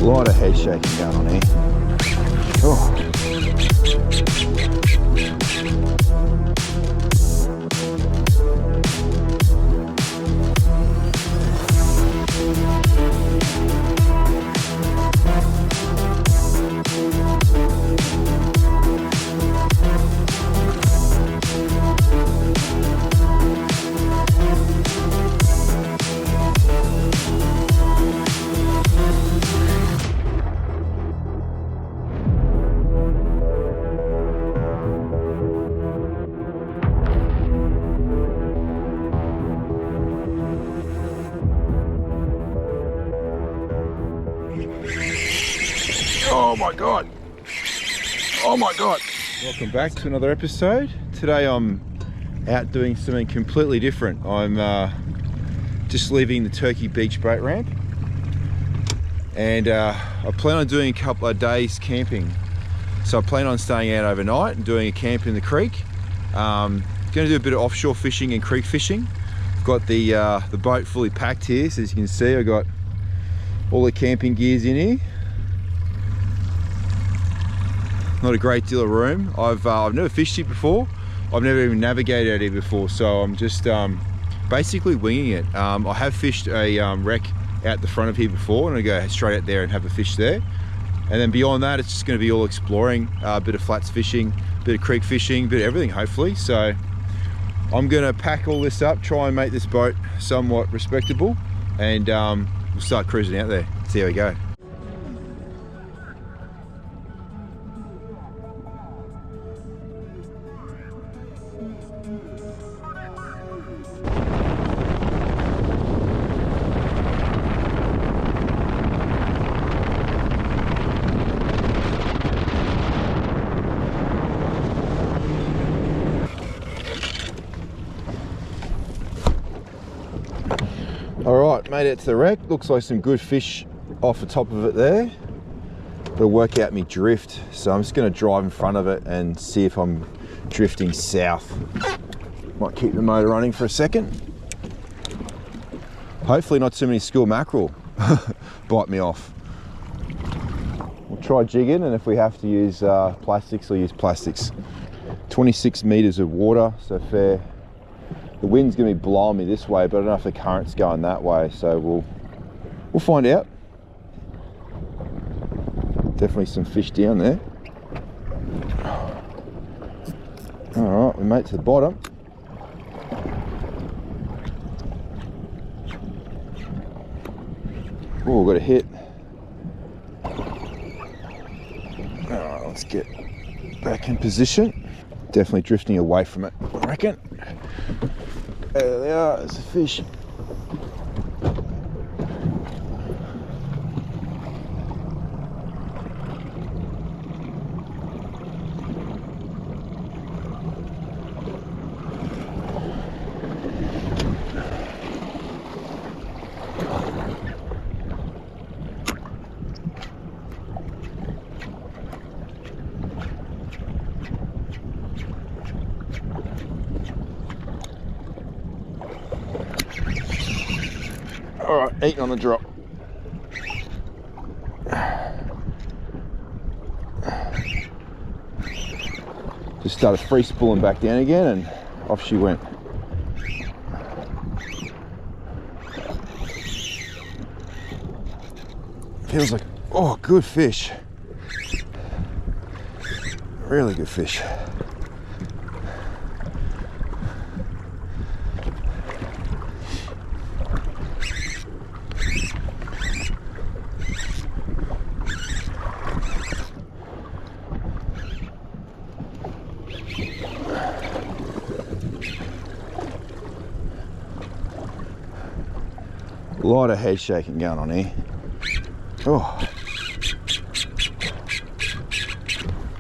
lot of head shaking going on here. Oh. Oh my God. Oh my God. Welcome back to another episode. Today I'm out doing something completely different. I'm just leaving the Turkey Beach boat ramp, and I plan on doing a couple of days camping. So I plan on staying out overnight and doing a camp in the creek. Going to do a bit of offshore fishing and creek fishing. I've got the boat fully packed here, so as you can see I got all the camping gears in here. Not a great deal of room. I've never fished it before. I've never even navigated out here before, so I'm just basically winging it. I have fished a wreck out the front of here before, and I go straight out there and have a fish there. And then beyond that, it's just going to be all exploring, a bit of flats fishing, a bit of creek fishing, a bit of everything hopefully. So I'm going to pack all this up, try and make this boat somewhat respectable, and we'll start cruising out there, see how we go. Alright, made it to the wreck. Looks like some good fish off the top of it there. Gotta work out my drift, so I'm just gonna drive in front of it and see if I'm drifting south. Might keep the motor running for a second. Hopefully not too many school mackerel bite me off. We'll try jigging, and if we have to use plastics, we'll use plastics. 26 meters of water, so fair. The wind's going to be blowing me this way, but I don't know if the current's going that way, so we'll find out. Definitely some fish down there. Alright, we made it to the bottom. Oh, we've got a hit. Alright, let's get back in position. Definitely drifting away from it, I reckon. There they are, there's a fish. Alright, eating on the drop. Just started free spooling back down again, and off she went. Feels like, oh, good fish. Really good fish. A lot of head shaking going on here. Oh.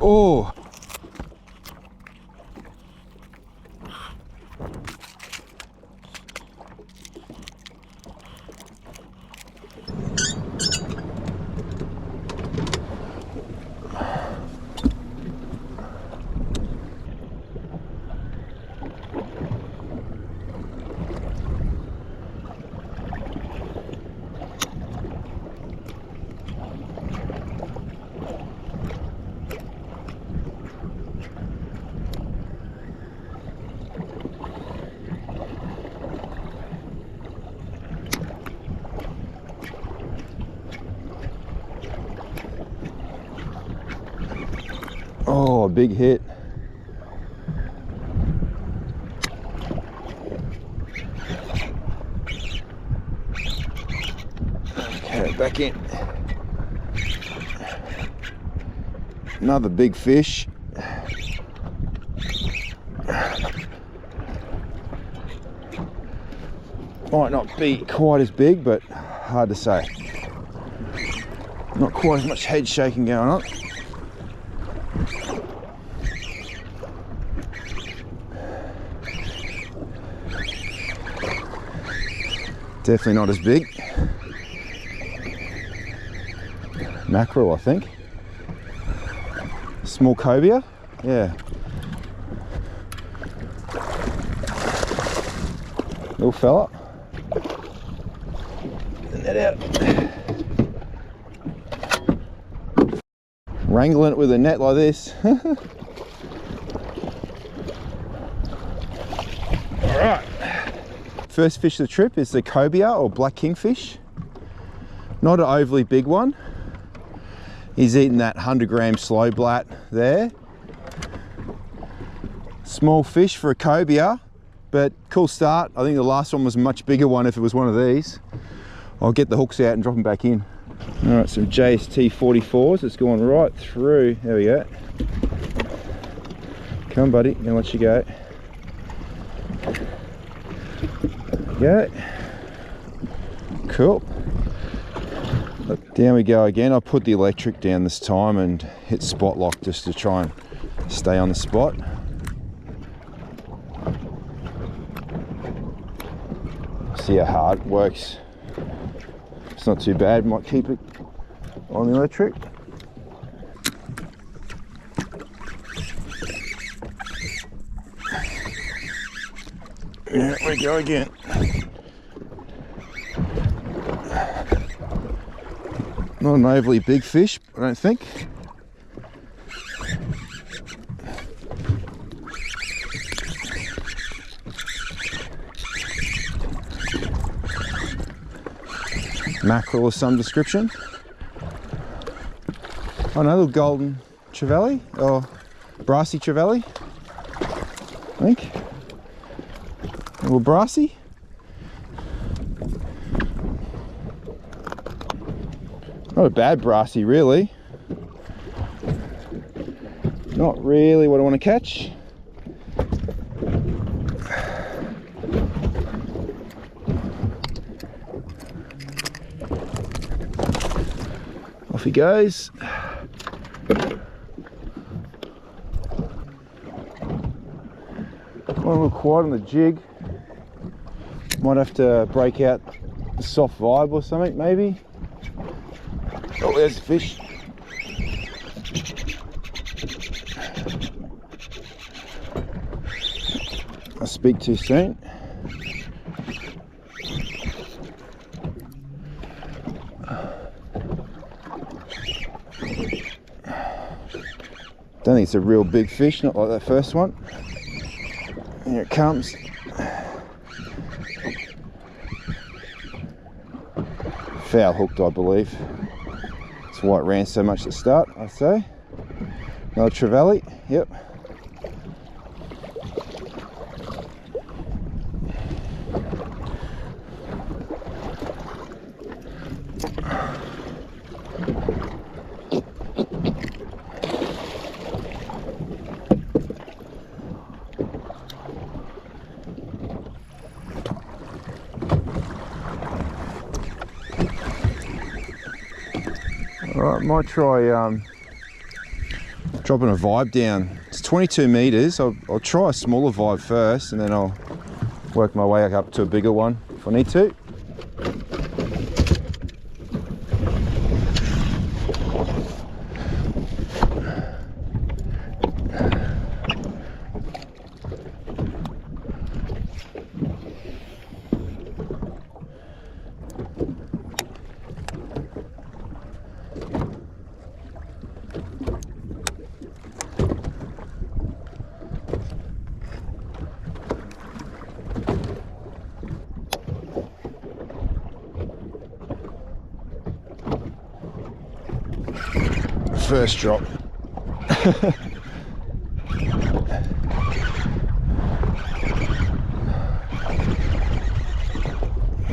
Oh. big hit. Okay, back in. Another big fish. Might not be quite as big, but hard to say. Not quite as much head shaking going on. Definitely not as big. Mackerel, I think. Small cobia, yeah. Little fella. Get that out. Wrangling it with a net like this. Alright. First fish of the trip is the cobia or black kingfish. Not an overly big one. He's eating that 100-gram slow blat there. Small fish for a cobia, but cool start. I think the last one was a much bigger one if it was one of these. I'll get the hooks out and drop them back in. All right, some JST 44s. It's going right through. There we go. Come on, buddy. Gonna let you go. There we go. Cool. Down we go again. I put the electric down this time and hit spot lock just to try and stay on the spot. See how hard it works. It's not too bad. Might keep it on the electric. There we go again. Not an overly big fish, I don't think. Mackerel of some description. Oh no, little golden trevally or brassy trevally, I think. A little brassy. Not a bad brassy, really. Not really what I want to catch. Off he goes. Going a little quiet on the jig. Might have to break out a soft vibe or something, maybe. Oh, there's a fish. I speak too soon. Don't think it's a real big fish, not like that first one. Here it comes. Foul hooked, I believe. That's why it ran so much at the start, I'd say. Another trevally, yep. Alright, might try dropping a vibe down. It's 22 meters. I'll try a smaller vibe first and then I'll work my way up to a bigger one if I need to. First drop.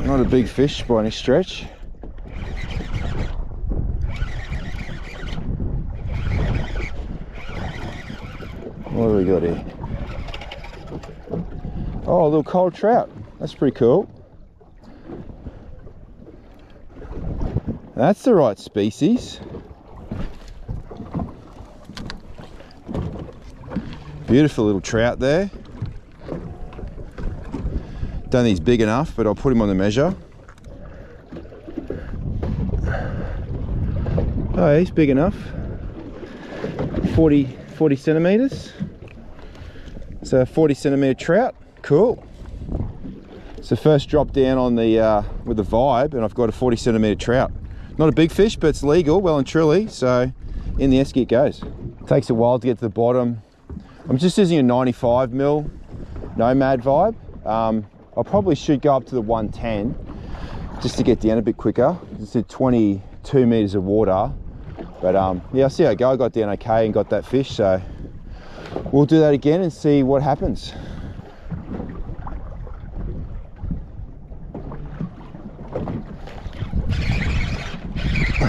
Not a big fish by any stretch. What have we got here? Oh, a little cold trout. That's pretty cool. That's the right species. Beautiful little trout there. Don't think he's big enough, but I'll put him on the measure. Oh, he's big enough. 40 centimeters. So 40 centimeter trout. Cool. It's the first drop down on the with the vibe, and I've got a 40 centimeter trout. Not a big fish, but it's legal, well and truly. So in the esky it goes. Takes a while to get to the bottom. I'm just using a 95 mil Nomad vibe. I probably should go up to the 110 just to get down a bit quicker. It's at 22 meters of water, but yeah, I'll see how I go. I got down okay and got that fish, so we'll do that again and see what happens.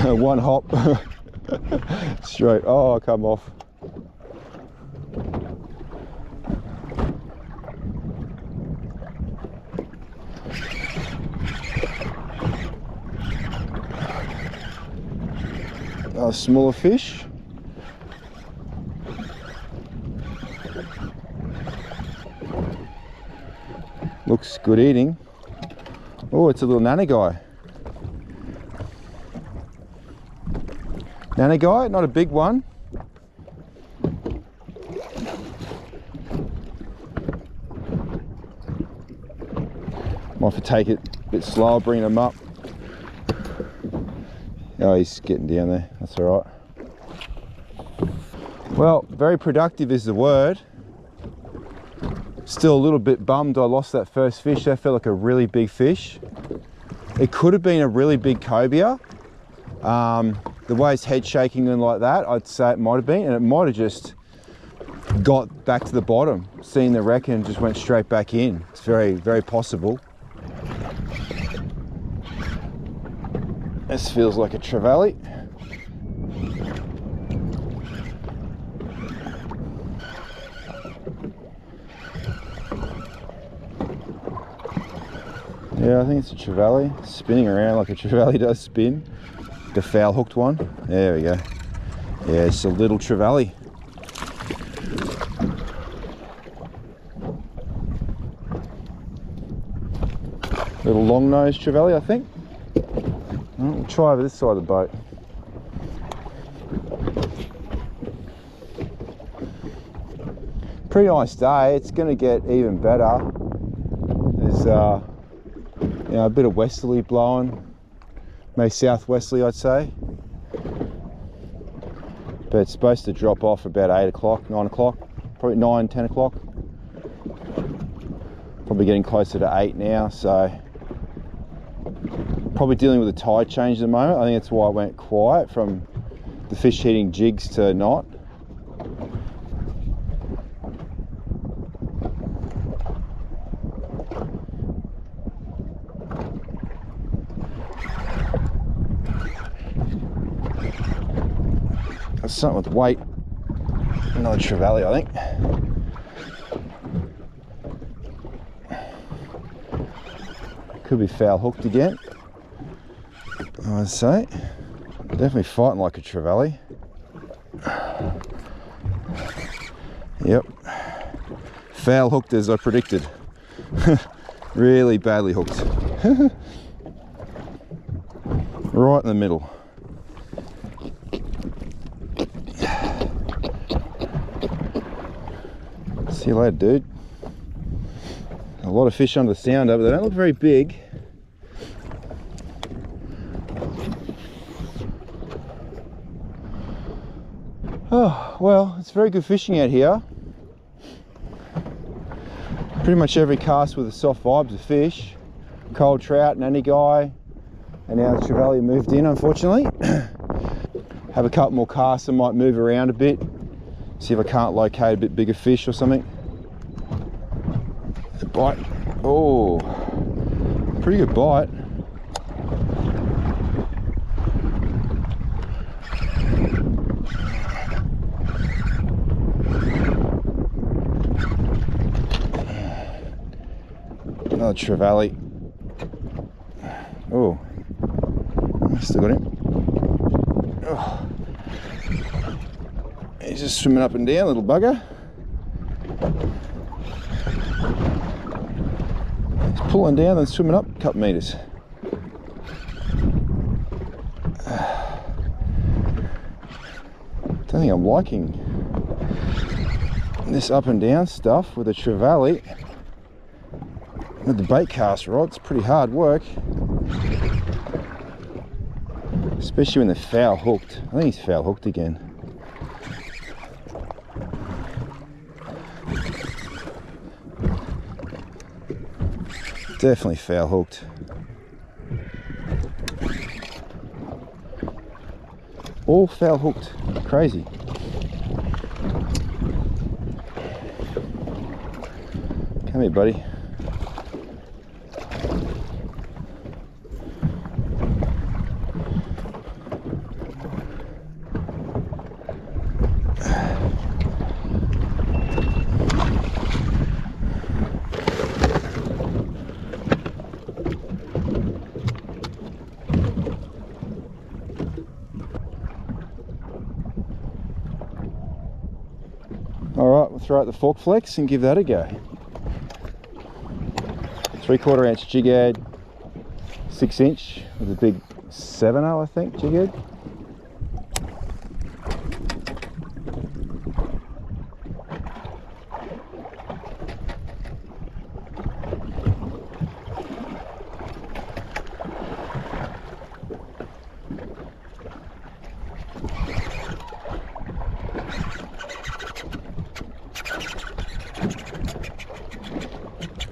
One hop straight. Oh, I'll come off. A smaller fish. Looks good eating. Oh, it's a little nana guy. Nana guy, not a big one. Might have to take it a bit slower, bring him up. Oh, he's getting down there, that's all right. Well, very productive is the word. Still a little bit bummed I lost that first fish. That felt like a really big fish. It could have been a really big cobia. The way his head shaking and like that, I'd say it might have been, and it might have just got back to the bottom, seen the wreck and just went straight back in. It's very, very possible. This feels like a trevally. Yeah, I think it's a trevally, spinning around like a trevally does spin. The foul hooked one. There we go. Yeah, it's a little trevally. Little long nosed trevally, I think. We'll try over this side of the boat. Pretty nice day. It's going to get even better. There's you know, a bit of westerly blowing, maybe southwesterly I'd say. But it's supposed to drop off about 8 o'clock, 9 o'clock, probably 9, 10 o'clock. Probably getting closer to 8 now, so probably dealing with a tide change at the moment. I think that's why it went quiet from the fish hitting jigs to not. That's something with weight. Another trevally, I think. Could be foul hooked again, I'd say. Definitely fighting like a trevally. Yep. Foul hooked as I predicted. Really badly hooked. Right in the middle. See you later, dude. A lot of fish under the sounder, but they don't look very big. Oh, well, it's very good fishing out here. Pretty much every cast with a soft vibe's a fish. Cold trout, nanny guy, and now the trevally moved in, unfortunately. Have a couple more casts, I might move around a bit, see if I can't locate a bit bigger fish or something. A bite. Oh, Pretty good bite. Another trevally. Oh, still got him. Oh. He's just swimming up and down, little bugger. He's pulling down and swimming up a couple metres. Don't think I'm liking this up and down stuff with a trevally. With the bait cast rod, it's pretty hard work. Especially when they're foul hooked. I think he's foul hooked again. Definitely foul hooked. All foul hooked. Crazy. Come here, buddy. Alright, we'll throw out the fork flex and give that a go. 3/4 inch jig head, 6 inch with a big 7/0 I think jig head.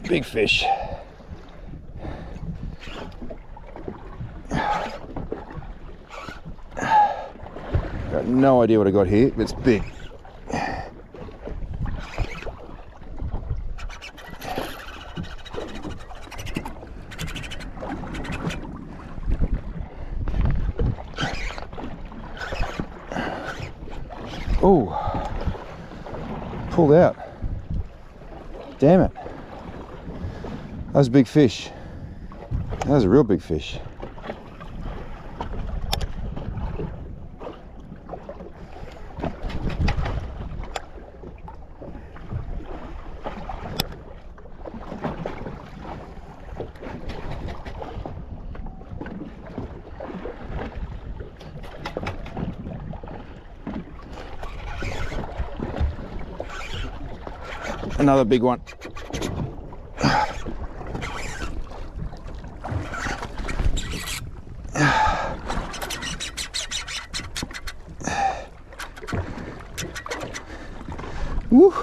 Big fish. Got no idea what I got here, but it's big. Oh, pulled out. Damn it. That was a big fish. That was a real big fish. Another big one. Woo.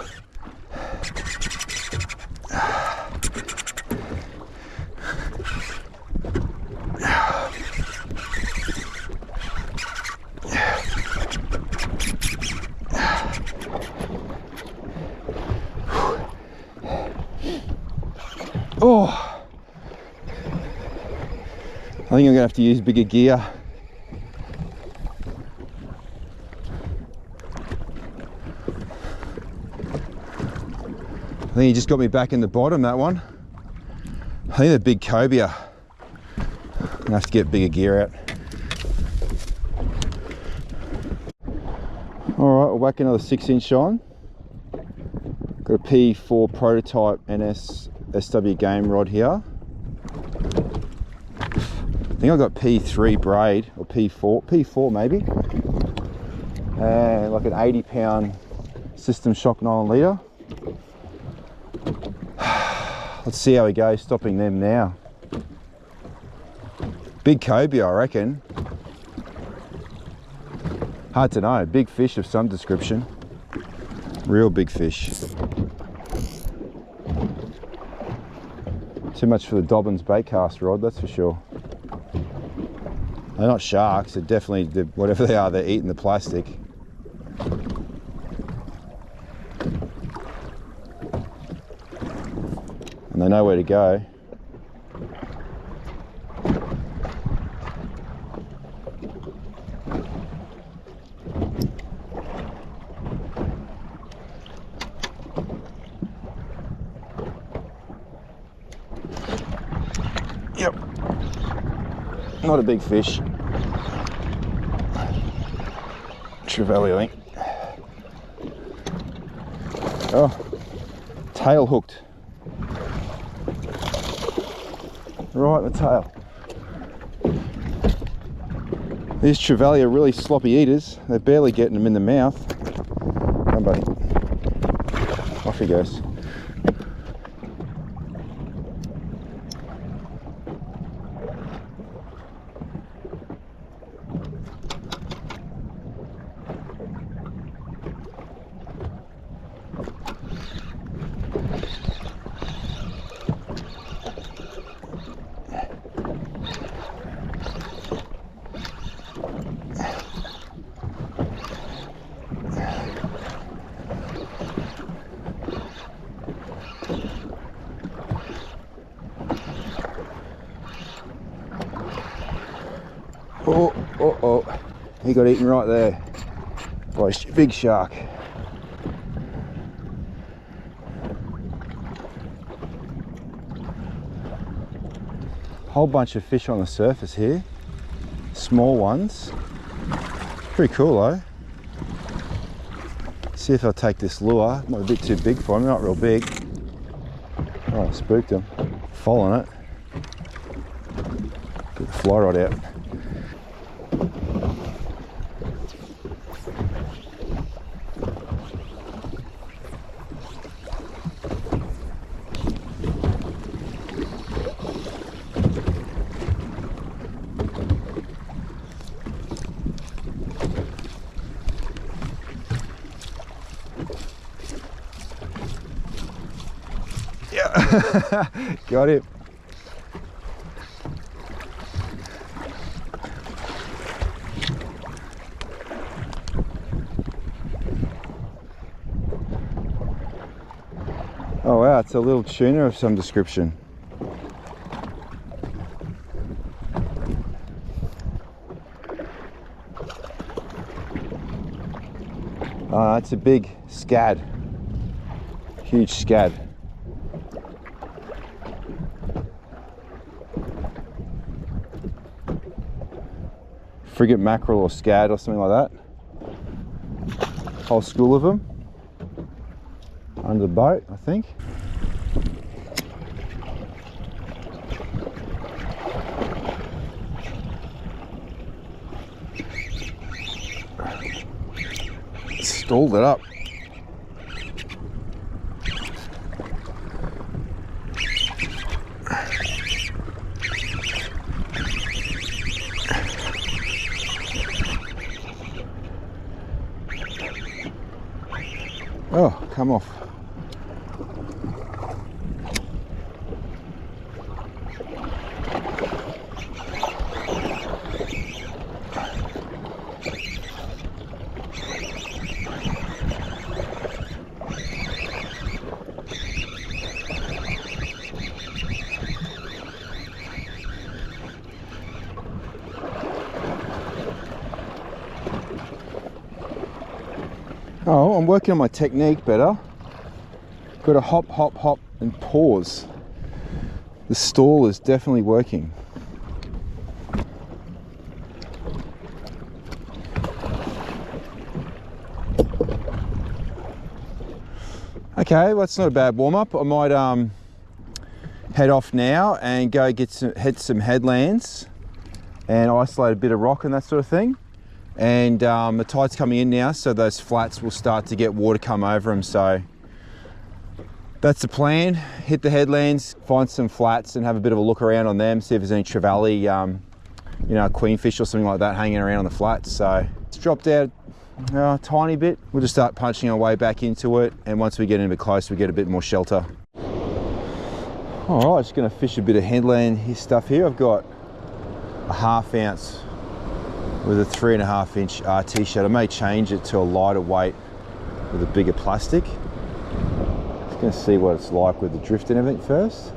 Oh, I think I'm gonna have to use bigger gear. I think he just got me back in the bottom, that one. I think they're big cobia. I'm gonna have to get bigger gear out. All right, we'll whack another 6 inch on. Got a P4 prototype NS SW game rod here. I think I got P3 braid or P4 maybe. And like an 80-pound system shock nylon leader. Let's see how we go stopping them now. Big cobia, I reckon. Hard to know. Big fish of some description. Real big fish. Too much for the Dobbins bait cast rod, that's for sure. They're not sharks. They're definitely, whatever they are, they're eating the plastic. And they know where to go. Not a big fish. Trevally, I think. Oh, tail hooked. Right in the tail. These trevally are really sloppy eaters. They're barely getting them in the mouth. Come, buddy. Off he goes. Oh, he got eaten right there by a big shark. Whole bunch of fish on the surface here, small ones. Pretty cool though. See if I'll take this lure. Might be a bit too big for him, not real big. Oh, I spooked him. Following it. Get the fly rod out. Yeah, got it. Oh wow, it's a little tuna of some description. It's a big scad, huge scad. Frigate mackerel or scad or something like that. Whole school of them under the boat, I think. Stalled it up. Oh, come off. Oh, I'm working on my technique better. Got to hop, hop, hop and pause. The stall is definitely working. Okay, well, that's not a bad warm-up. I might head off now and go hit some headlands and isolate a bit of rock and that sort of thing. And the tide's coming in now, so those flats will start to get water come over them. So that's the plan. Hit the headlands, find some flats and have a bit of a look around on them, see if there's any trevally, you know, queenfish or something like that hanging around on the flats. So it's dropped out a tiny bit. We'll just start punching our way back into it, and once we get in a bit close, we get a bit more shelter. All right, just gonna fish a bit of headland stuff here. I've got a 1/2 ounce with a 3.5 inch RT shad. I may change it to a lighter weight with a bigger plastic. Just gonna see what it's like with the drift and everything first.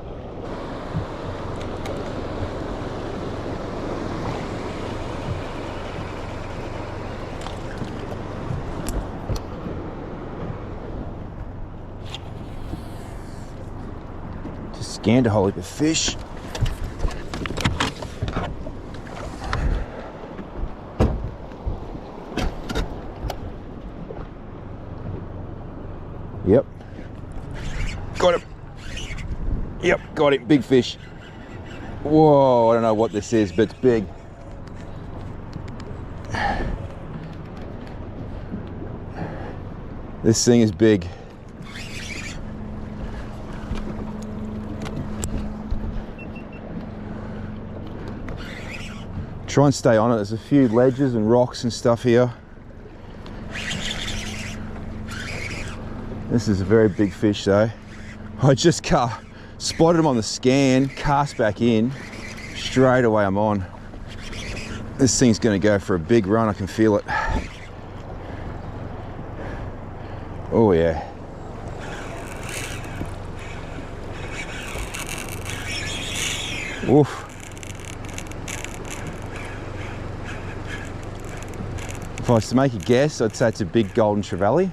Just scanned a whole heap of fish. Yep. Got him. Yep, got him. Big fish. Whoa, I don't know what this is, but it's big. This thing is big. Try and stay on it. There's a few ledges and rocks and stuff here. This is a very big fish though. I just spotted him on the scan, cast back in, straight away I'm on. This thing's gonna go for a big run, I can feel it. Oh yeah. Oof. If I was to make a guess, I'd say it's a big golden trevally.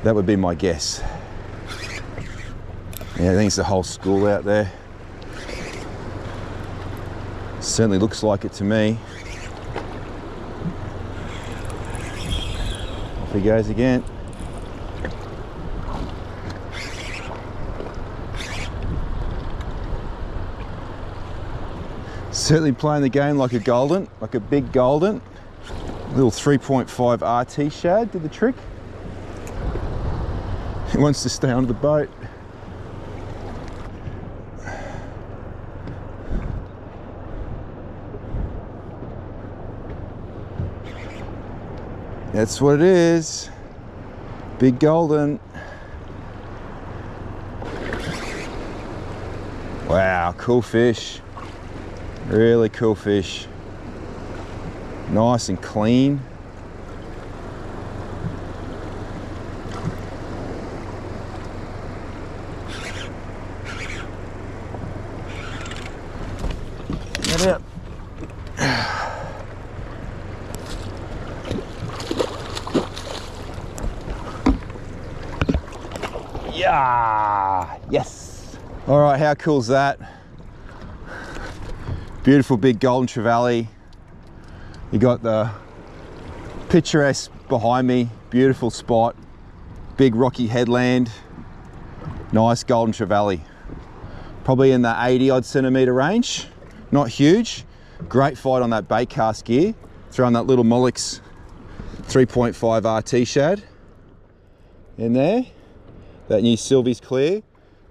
That would be my guess. Yeah, I think it's the whole school out there. Certainly looks like it to me. Off he goes again. Certainly playing the game like a golden, like a big golden. Little 3.5 RT shad did the trick. He wants to stay under the boat. That's what it is. Big golden. Wow, cool fish. Really cool fish. Nice and clean. Get it. Yeah, yes. All right, how cool is that? Beautiful big golden trevally. You got the picturesque behind me, beautiful spot, big rocky headland, nice golden trevally. Probably in the 80 odd centimetre range, not huge. Great fight on that bait cast gear, throwing that little Mollix 3.5 RT shad in there. That new Sylvie's clear,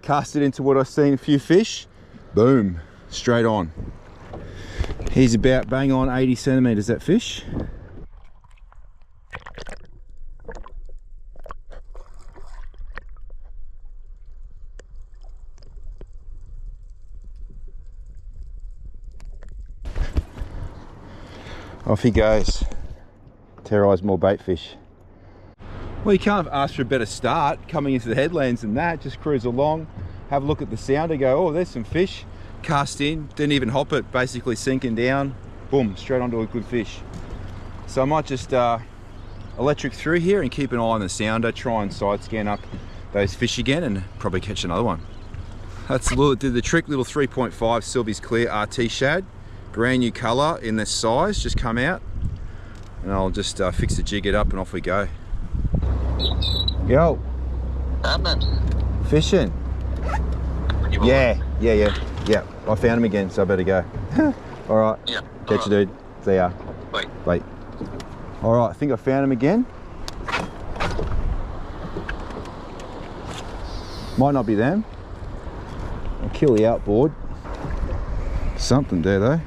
cast it into what I've seen a few fish, boom, straight on. He's about bang on 80 centimetres, that fish. Off he goes, terrorise more bait fish. Well, you can't ask for a better start coming into the headlands than that. Just cruise along, have a look at the sounder, go, oh, there's some fish. Cast in, didn't even hop it, basically sinking down, boom, straight onto a good fish. So I might just electric through here and keep an eye on the sounder, try and side scan up those fish again and probably catch another one. That's a little, did the trick, little 3.5 Sylvie's Clear RT shad, brand new colour in this size, just come out. And I'll just fix the jig it up and off we go. Yo. Fishing. Yeah. I found him again, so I better go. All right. Yeah. Catch you, dude. See ya. Bye. Bye. All right, I think I found him again. Might not be them. I'll kill the outboard. Something there though.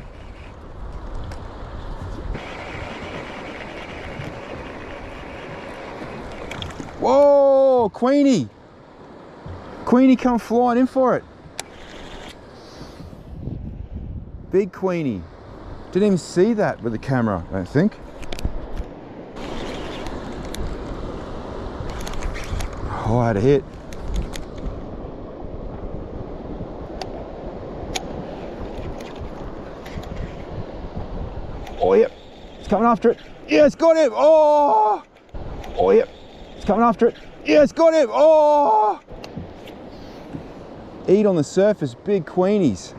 Whoa, Queenie. Queenie come flying in for it. Big Queenie. Didn't even see that with the camera, I don't think. Oh, I had a hit. Oh, yep. It's coming after it. Yeah, it's got him. Oh. Oh, yep. It's coming after it. Yeah, it's got him. Oh. Eat on the surface, big Queenies.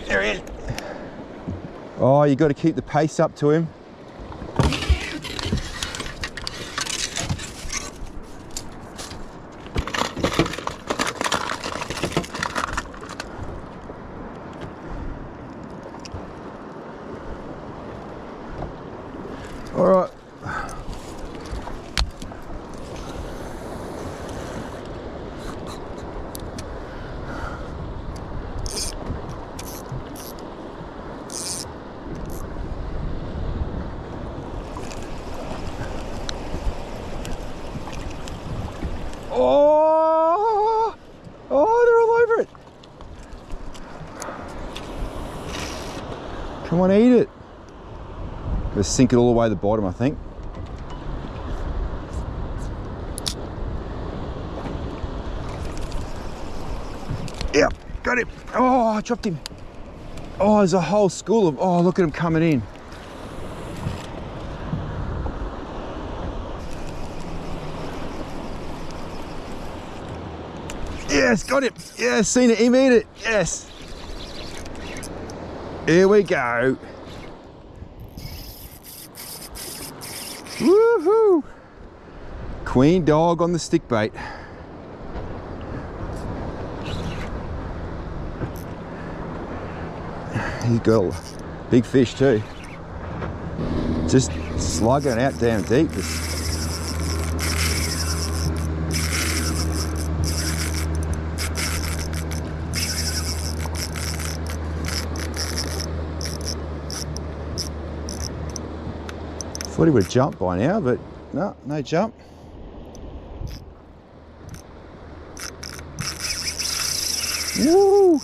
There he is. Oh, you got to keep the pace up to him. All right. Oh, oh, they're all over it. Come on, eat it. Gonna sink it all the way to the bottom, I think. Yep, got him. Oh, I dropped him. Oh, there's a whole school of, oh, look at him coming in. Yes, got him. Yes, seen it, him eat it. Yes. Here we go. Woohoo! Queen dog on the stick bait. He's got a big fish too. Just slugging out down deep. Thought he would have jumped by now, but no, no jump. Woo!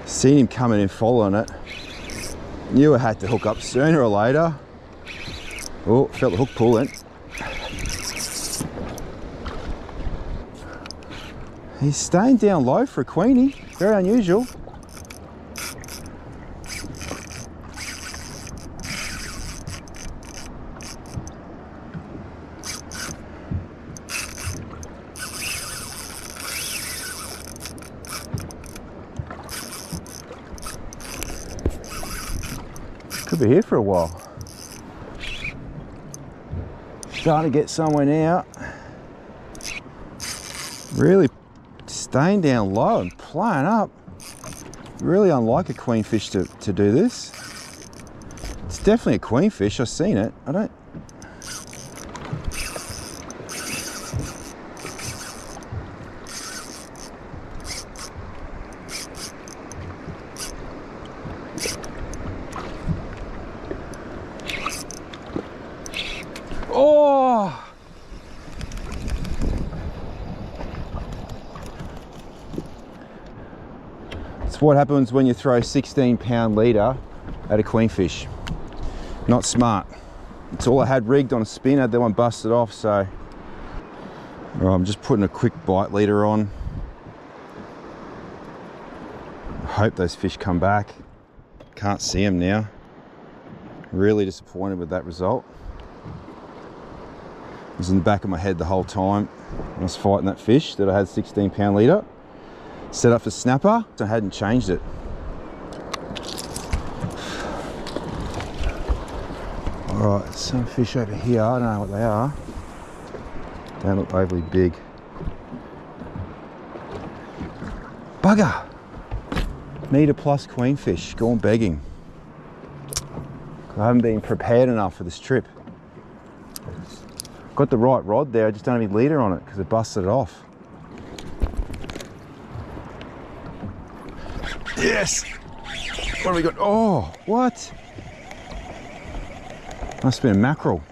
Seen him coming in following it. Knew I had to hook up sooner or later. Oh, felt the hook pulling. He's staying down low for a queenie. Very unusual. Could be here for a while. Starting to get somewhere now. Really staying down low and playing up. Really unlike a queenfish to do this. It's definitely a queenfish, I've seen it. I don't... Oh! It's what happens when you throw 16-pound leader at a queenfish. Not smart. It's all I had rigged on a spinner, that one busted off, so... Right, I'm just putting a quick bite leader on. I hope those fish come back. Can't see them now. Really disappointed with that result. It was in the back of my head the whole time when I was fighting that fish that I had 16-pound leader. Set up for snapper, I hadn't changed it. All right, some fish over here, I don't know what they are. They don't look overly big. Bugger! Metre plus queenfish, gone begging. I haven't been prepared enough for this trip. Got the right rod there, I just don't have any leader on it because it busted it off. Yes! What have we got? Oh, what? Must have been a mackerel.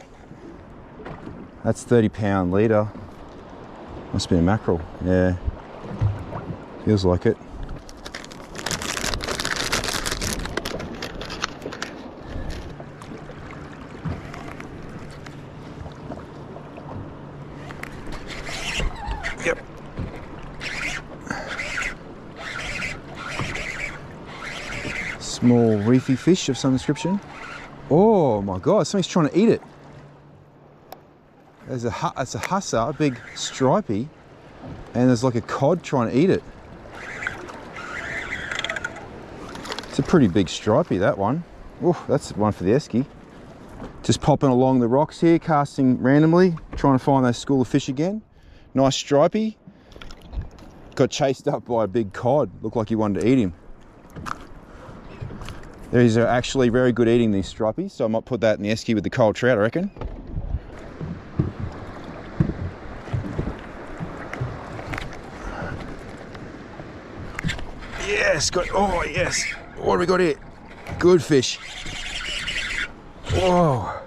That's 30-pound leader. Must have been a mackerel, yeah. Feels like it. Yep. Small reefy fish of some description. Oh my God, something's trying to eat it. It's a hussar, a big stripey, and there's like a cod trying to eat it. It's a pretty big stripey, that one. Oh, that's one for the esky. Just popping along the rocks here, casting randomly, trying to find those school of fish again. Nice stripey. Got chased up by a big cod. Looked like he wanted to eat him. These are actually very good eating, these stripies, so I might put that in the esky with the cold trout, I reckon. Yes, oh yes. What have we got here? Good fish. Whoa.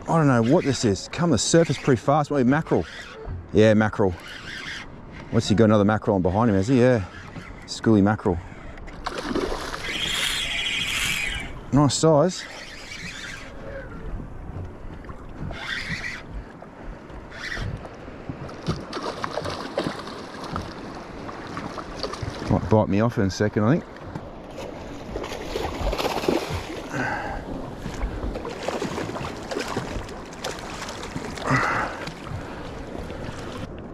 I don't know what this is. Come the surface pretty fast. Maybe mackerel. Yeah, mackerel. What's he got? Another mackerel on behind him, has he? Yeah. Schooly mackerel. Nice size. Might bite me off in a second, I think.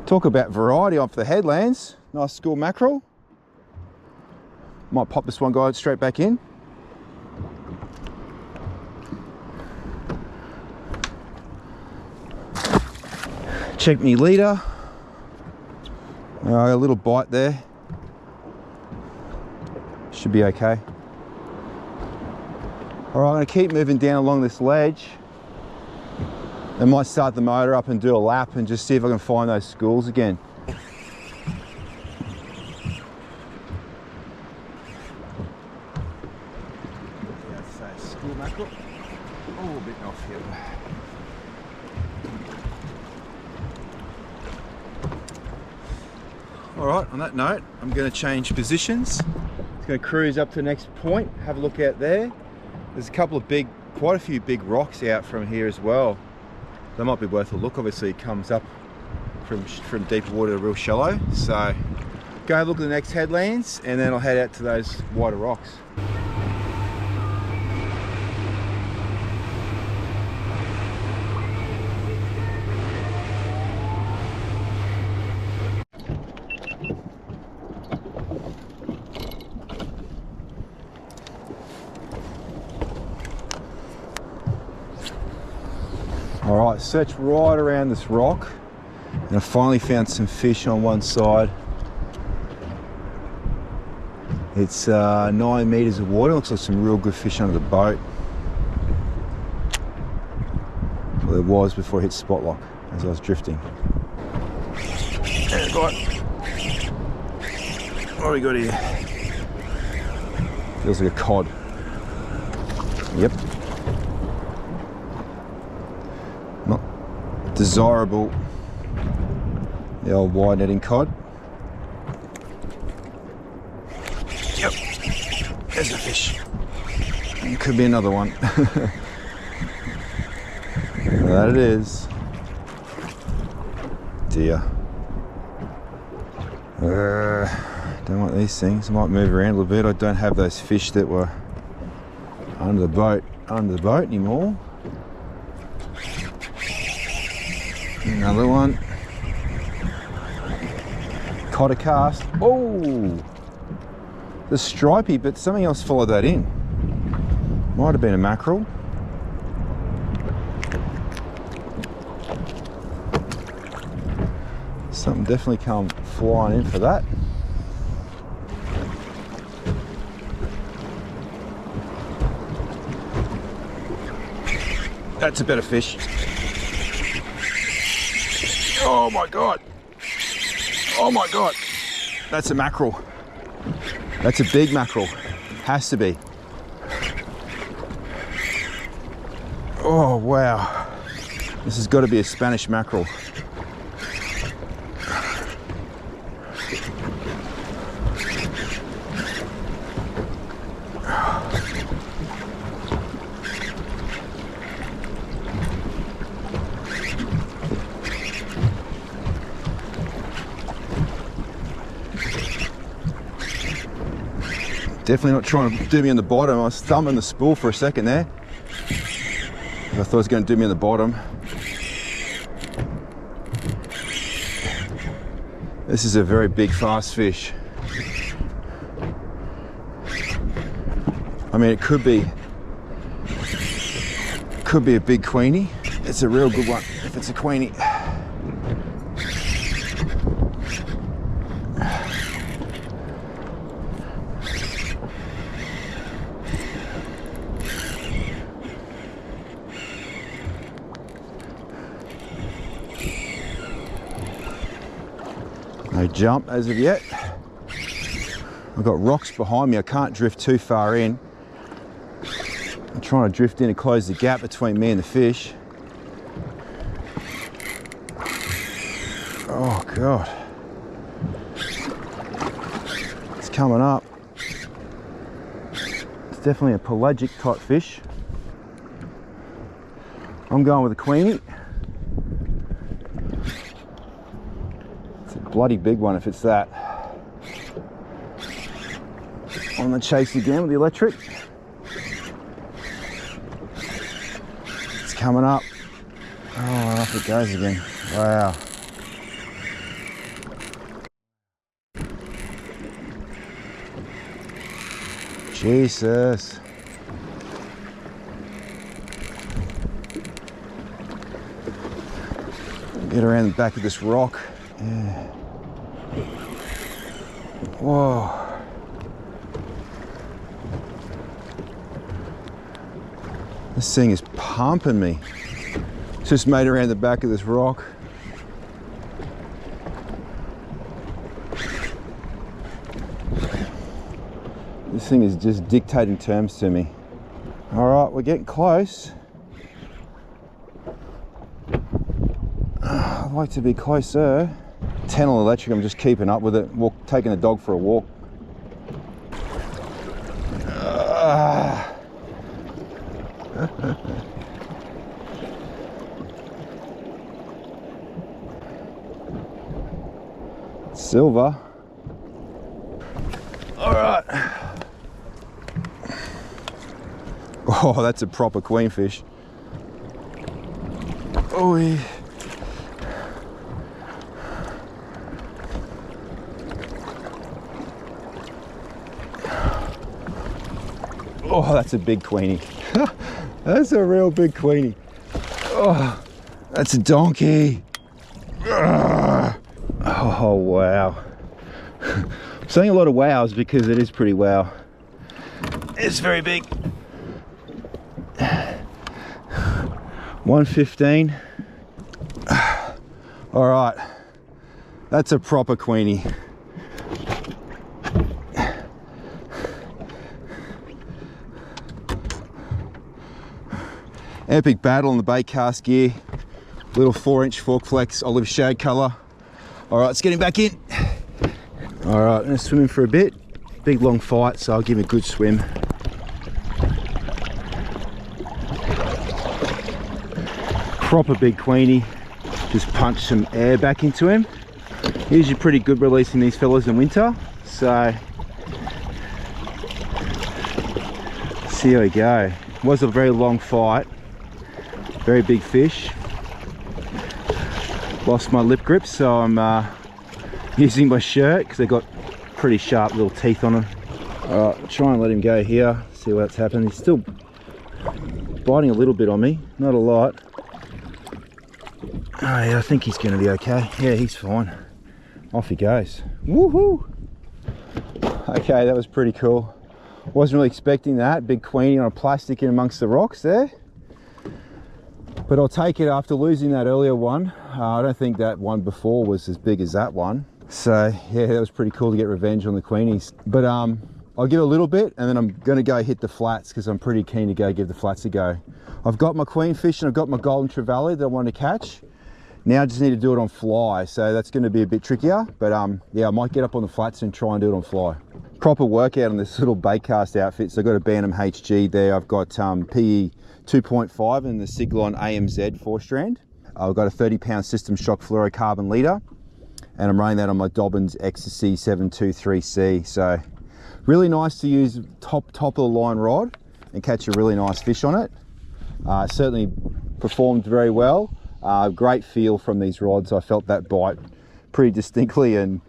Talk about variety off the headlands. Nice school mackerel. Might pop this one guy straight back in. Check me leader. A little bite there. Should be okay. All right, I'm going to keep moving down along this ledge. I might start the motor up and do a lap and just see if I can find those schools again. School mackerel. Oh, a bit off here. All right, on that note, I'm going to change positions. It's going to cruise up to the next point, have a look out there. There's a couple of quite a few big rocks out from here as well. They might be worth a look. Obviously it comes up from deeper water to real shallow. So go look at the next headlands and then I'll head out to those wider rocks. All right, search right around this rock and I finally found some fish on one side. It's 9 meters of water. Looks like some real good fish under the boat. Well, there was before I hit spot lock as I was drifting. There's got. What do we got here? Feels like a cod. Yep. Not desirable. The old wide netting cod. Yep. There's a fish. It could be another one. That it is. Dear. Don't like these things. I might move around a little bit. I don't have those fish that were under the boat anymore. Another one. Caught a cast. Oh, the stripey, but something else followed that in. Might have been a mackerel. Something definitely come flying in for that. That's a better fish. Oh my God. Oh my God. That's a mackerel. That's a big mackerel. Has to be. Oh wow. This has got to be a Spanish mackerel. Definitely not trying to do me on the bottom. I was thumbing the spool for a second there. I thought it was going to do me on the bottom. This is a very big, fast fish. I mean, it could be a big queenie. It's a real good one if it's a queenie. No jump as of yet. I've got rocks behind me. I can't drift too far in. I'm trying to drift in and close the gap between me and the fish. Oh God. It's coming up. It's definitely a pelagic type fish. I'm going with a queenie. It's a bloody big one if it's that. On the chase again with the electric. It's coming up. Oh, off it goes again. Wow. Jesus. Get around the back of this rock. Yeah. Whoa. This thing is pumping me. Just made around the back of this rock. This thing is just dictating terms to me. All right, we're getting close. I'd like to be closer. 10 on electric, I'm just keeping up with it. Taking the dog for a walk. Silver. All right. Oh, that's a proper queenfish. Oh, yeah. Oh, that's a big queenie. That's a real big queenie. Oh, that's a donkey. Oh, wow. I'm saying a lot of wows because it is pretty wow. It's very big. 115. All right, that's a proper queenie. Epic battle on the bait cast gear. Little 4-inch fork flex, olive shade color. All right, let's get him back in. All right, I'm gonna swim him for a bit. Big long fight, so I'll give him a good swim. Proper big queenie. Just punch some air back into him. Usually pretty good releasing these fellas in winter, so see how we go. It was a very long fight. Very big fish. Lost my lip grip, so I'm using my shirt because they've got pretty sharp little teeth on them. Alright, try and let him go here, see what's happened. He's still biting a little bit on me, not a lot. Oh yeah, I think he's going to be okay. Yeah, he's fine. Off he goes. Woohoo! Okay, that was pretty cool. Wasn't really expecting that. Big queenie on a plastic in amongst the rocks there. But I'll take it after losing that earlier one. I don't think that one before was as big as that one. So yeah, that was pretty cool to get revenge on the queenies. But I'll give it a little bit and then I'm going to go hit the flats because I'm pretty keen to go give the flats a go. I've got my queenfish and I've got my golden trevally that I want to catch. Now I just need to do it on fly, so that's going to be a bit trickier. But yeah, I might get up on the flats and try and do it on fly. Proper workout on this little bait cast outfit. So I've got a Bantam HG there. I've got PE 2.5 and the Siglon AMZ 4-strand. I've got a 30-pound system shock fluorocarbon leader, and I'm running that on my Dobbins Ecstasy 723C. So really nice to use top of the line rod and catch a really nice fish on it. Certainly performed very well. Great feel from these rods. I felt that bite pretty distinctly, and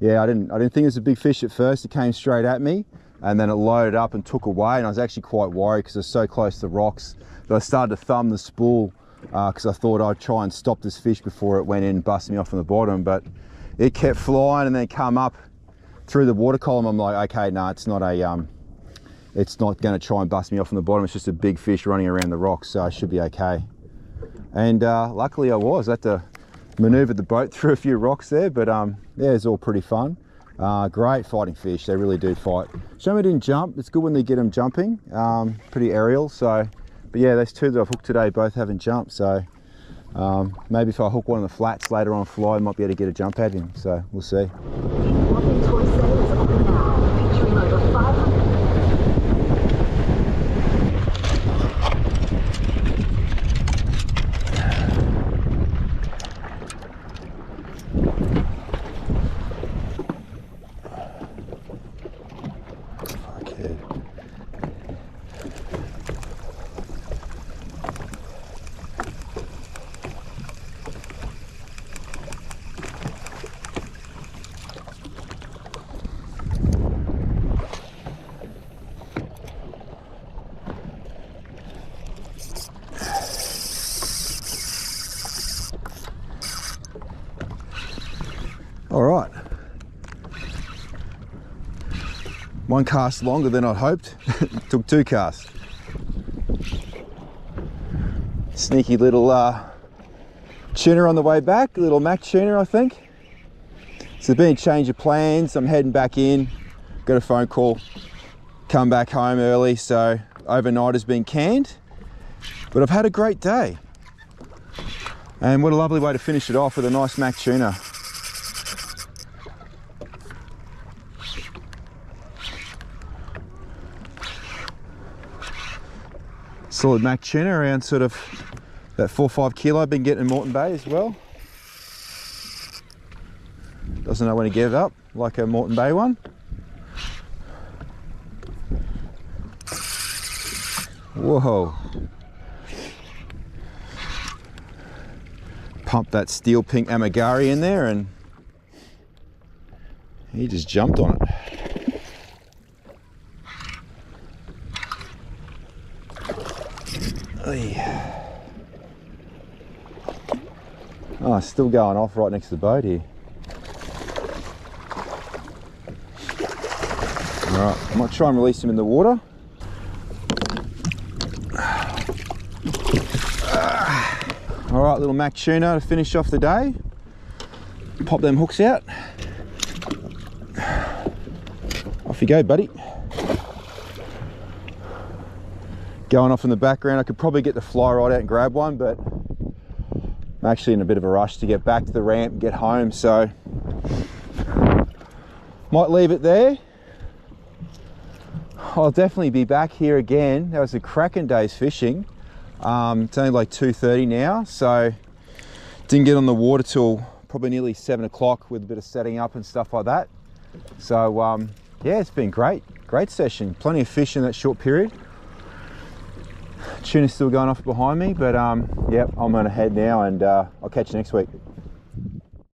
yeah, I didn't think it was a big fish at first. It came straight at me, and then it loaded up and took away, and I was actually quite worried because it was so close to the rocks that I started to thumb the spool because I thought I'd try and stop this fish before it went in and busted me off from the bottom, but it kept flying and then come up through the water column. I'm like, okay, no, it's not going to try and bust me off from the bottom. It's just a big fish running around the rocks, so I should be okay. And luckily I was. I had to maneuver the boat through a few rocks there, but yeah, it's all pretty fun. Great fighting fish, they really do fight. Shame didn't jump. It's good when they get them jumping, pretty aerial. So, but yeah, those two that I've hooked today both haven't jumped, so maybe if I hook one of the flats later on fly, I might be able to get a jump at him, so we'll see. All right, one cast longer than I'd hoped. Took 2 casts. Sneaky little tuna on the way back, a little Mac tuna, I think. So there's been a change of plans. I'm heading back in, got a phone call, come back home early, so overnight has been canned. But I've had a great day. And what a lovely way to finish it off with a nice Mac tuna. Solid Mac tuna around sort of that 4 or 5 kilo I've been getting in Moreton Bay as well. Doesn't know when to give up, like a Moreton Bay one. Whoa. Pump that steel pink Amagari in there and he just jumped on it. Oh, it's still going off right next to the boat here. All right, I might try and release him in the water. All right, little Mac tuna to finish off the day. Pop them hooks out. Off you go, buddy. Going off in the background, I could probably get the fly rod out and grab one, but I'm actually in a bit of a rush to get back to the ramp and get home, so might leave it there. I'll definitely be back here again. That was a cracking day's fishing. It's only like 2:30 now, so didn't get on the water till probably nearly 7 o'clock with a bit of setting up and stuff like that. So yeah, it's been great session. Plenty of fish in that short period. Tuna's still going off behind me, but yep, I'm gonna head now and I'll catch you next week.